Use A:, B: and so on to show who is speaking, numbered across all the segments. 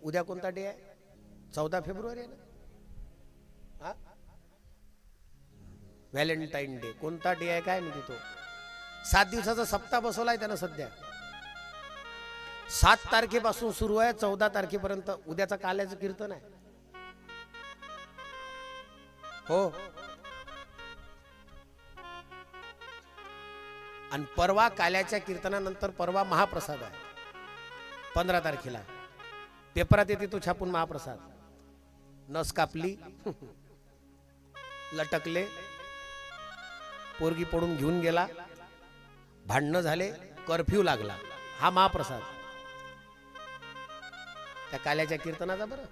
A: उद्या कोणता डे आहे? 14 फेब्रुवारी आहे ना? हा, व्हॅलेंटाईन डे. कोणता डे आहे काय माहिती तो. 7 दिवसाचा सप्ताह बसवलाय त्यानं सध्या. 7 तारखेपासून सुरू आहे 14 तारखेपर्यंत. उद्याचा काल्याचं कीर्तन आहे. हो, आणि परवा काल्याच्या कीर्तनानंतर परवा महाप्रसाद आहे 15 तारखेला. पेपरात येते तो छापून महाप्रसाद. नस कापली, लटकले, पोरगी पडून घेऊन गेला, भांडणं झाले, कर्फ्यू लागला. हा महाप्रसाद त्या काल्याच्या कीर्तनाचा. बरं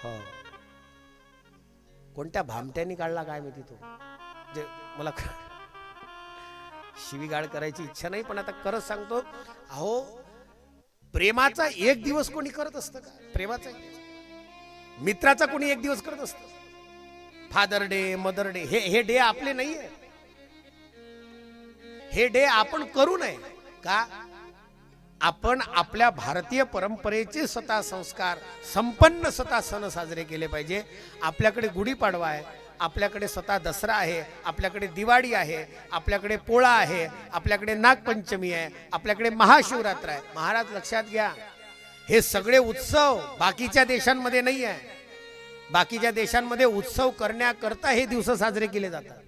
A: हो, कोणत्या भामट्यानी काढला काय माहिती तो. जे मला शिवीगाळ करायची इच्छा नाही, पण आता खरंच सांगतो. अहो, प्रेमाचा एक दिवस कोणी करत असतं का? प्रेमाचा मित्राचा कोणी एक दिवस करत असतं? फादर डे, मदर डे, हे डे आपले नाहीये. हे डे आपण करू नये का? आपण आपल्या भारतीय परंपरेचे स्वतः संस्कार संपन्न स्वतः सण साजरे केले पाहिजे. आपल्याकडे गुढीपाडवा आहे, आपल्याकडे स्वतः दसरा आहे, आपल्याकडे दिवाळी आहे, आपल्याकडे पोळा आहे, आपल्याकडे नागपंचमी आहे, आपल्याकडे महाशिवरात्र आहे. महाराज लक्षात घ्या, हे सगळे उत्सव बाकीच्या देशांमध्ये नाही आहे. बाकीच्या देशांमध्ये उत्सव करण्याकरता हे दिवस साजरे केले जातात.